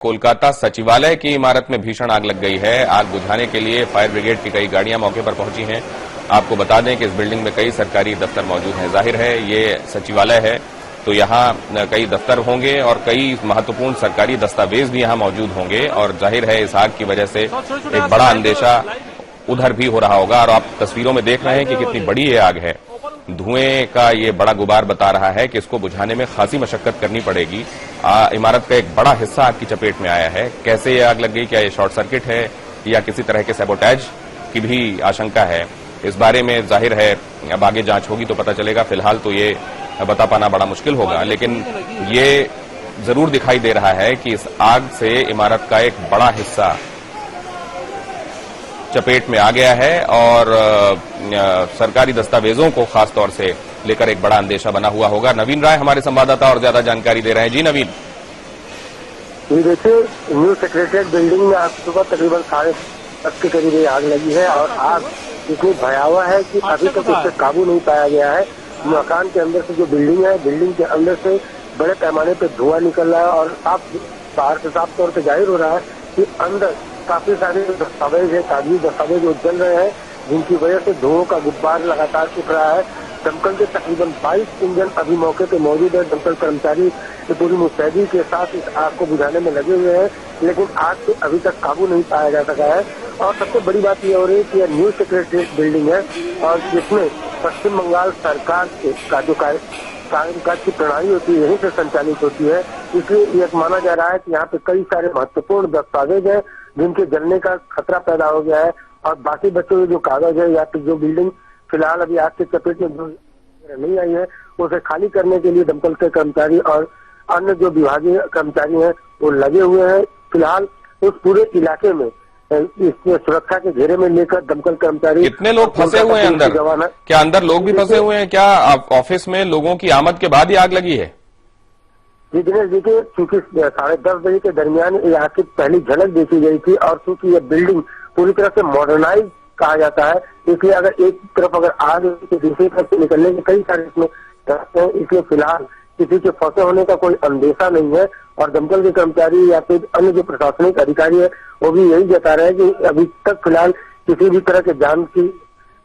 कोलकाता सचिवालय की इमारत में भीषण आग लग गई है। आग बुझाने के लिए फायर ब्रिगेड की कई गाड़ियां मौके पर पहुंची हैं। आपको बता दें कि इस बिल्डिंग में कई सरकारी दफ्तर मौजूद हैं। जाहिर है ये सचिवालय है तो यहां कई दफ्तर होंगे और कई महत्वपूर्ण सरकारी दस्तावेज भी यहां मौजूद होंगे और जाहिर है इस आग की वजह से एक बड़ा अंदेशा उधर भी हो रहा होगा। और आप तस्वीरों में देख रहे हैं कि कितनी बड़ी ये आग है। धुएं का ये बड़ा गुबार बता रहा है कि इसको बुझाने में खासी मशक्कत करनी पड़ेगी। इमारत का एक बड़ा हिस्सा आग की चपेट में आया है। कैसे ये आग लग गई, क्या ये शॉर्ट सर्किट है या किसी तरह के सैबोटेज की भी आशंका है, इस बारे में जाहिर है अब आगे जांच होगी तो पता चलेगा। फिलहाल तो ये बता पाना बड़ा मुश्किल होगा, लेकिन ये जरूर दिखाई दे रहा है कि इस आग से इमारत का एक बड़ा हिस्सा चपेट में आ गया है और सरकारी दस्तावेजों को खास तौर से लेकर एक बड़ा अंदेशा बना हुआ होगा। नवीन राय हमारे संवाददाता और ज्यादा जानकारी दे रहे हैं। जी नवीन। देखिए, न्यू सेक्रेटरीट बिल्डिंग में आज सुबह तकरीबन 10:30 के करीब ये आग लगी है और आग इतनी भयावह है कि अभी तक उससे काबू नहीं पाया गया है। मकान के अंदर से जो बिल्डिंग है, बिल्डिंग के अंदर से बड़े पैमाने पर धुआं निकल रहा है और बाहर से साफ तौर पर जाहिर हो रहा है कि अंदर काफी सारे दस्तावेज है, कागजी दस्तावेज जल रहे हैं, जिनकी वजह से धुओं का गुब्बार लगातार उठ रहा है। दमकल के तकरीबन 22 इंजन अभी मौके पे मौजूद है। दमकल कर्मचारी पूरी मुस्तैदी के साथ इस आग को बुझाने में लगे हुए हैं, लेकिन आग पे अभी तक काबू नहीं पाया जा सका है। और सबसे बड़ी बात यह हो रही है कि यह न्यू सेक्रेटरीट बिल्डिंग है और जिसमें पश्चिम बंगाल सरकार का जो कामकाज की प्रणाली होती है यहीं से संचालित होती है। इसलिए यह माना जा रहा है कि यहाँ पे कई सारे महत्वपूर्ण दस्तावेज हैं जिनके जलने का खतरा पैदा हो गया है और बाकी बच्चों के जो कागज है या फिर जो बिल्डिंग फिलहाल अभी आग के चपेट में जो नहीं आई है उसे खाली करने के लिए दमकल के कर्मचारी और अन्य जो विभागीय कर्मचारी हैं वो लगे हुए हैं। फिलहाल उस पूरे इलाके में इसमें सुरक्षा के घेरे में लेकर दमकल कर्मचारी। कितने लोग फंसे हुए हैं अंदर? क्या अंदर लोग भी फंसे हुए हैं? क्या ऑफिस में लोगों की आमद के बाद ही आग लगी है? जी दिनेश, देखिए, चूंकि 10:30 बजे के दरमियान यहाँ की पहली झलक देखी गई थी और चूंकि यह बिल्डिंग पूरी तरह से मॉडर्नाइज कहा जाता है, इसलिए अगर एक तरफ अगर आग तो दूसरी तरफ से निकलने के कई सारे इसमें रास्ते हैं। इसलिए फिलहाल किसी के फंसे होने का कोई अंदेशा नहीं है और दमकल के कर्मचारी या फिर अन्य जो प्रशासनिक अधिकारी है वो भी यही जता रहे हैं कि अभी तक फिलहाल किसी भी तरह के जान की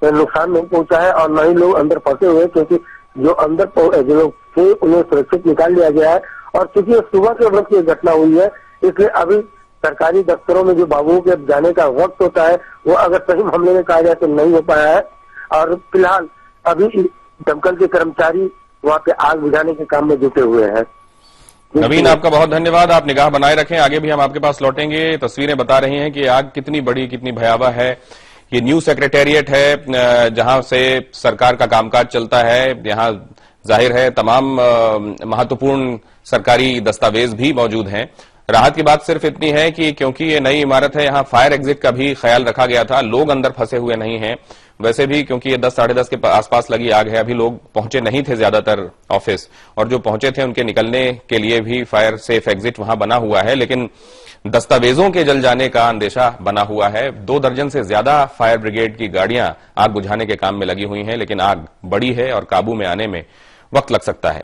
नुकसान नहीं पहुंचा है और न ही लोग अंदर फंसे हुए हैं, क्योंकि जो अंदर जो लोग थे उन्हें सुरक्षित निकाल लिया गया है। और चूंकि सुबह के वक्त ये घटना हुई है, इसलिए अभी सरकारी दफ्तरों में जो बाबुओं के जाने का वक्त होता है वो अगर सही मामले में कहा जाए तो नहीं हो पाया है। और फिलहाल अभी दमकल के कर्मचारी वहाँ पे आग बुझाने के काम में जुटे हुए हैं। नवीन, आपका बहुत धन्यवाद। आप निगाह बनाए रखें, आगे भी हम आपके पास लौटेंगे। तस्वीरें बता रही हैं कि आग कितनी बड़ी, कितनी भयावह है। ये न्यू सेक्रेटेरिएट है जहां से सरकार का कामकाज चलता है। यहां जाहिर है तमाम महत्वपूर्ण सरकारी दस्तावेज भी मौजूद हैं। राहत की बात सिर्फ इतनी है कि क्योंकि ये नई इमारत है, यहां फायर एग्जिट का भी ख्याल रखा गया था। लोग अंदर फंसे हुए नहीं हैं। वैसे भी क्योंकि ये 10 साढ़े 10 के आसपास लगी आग है, अभी लोग पहुंचे नहीं थे ज्यादातर ऑफिस, और जो पहुंचे थे उनके निकलने के लिए भी फायर सेफ एग्जिट वहां बना हुआ है। लेकिन दस्तावेजों के जल जाने का अंदेशा बना हुआ है। 2 दर्जन से ज्यादा फायर ब्रिगेड की गाड़ियां आग बुझाने के काम में लगी हुई हैं, लेकिन आग बड़ी है और काबू में आने में वक्त लग सकता है।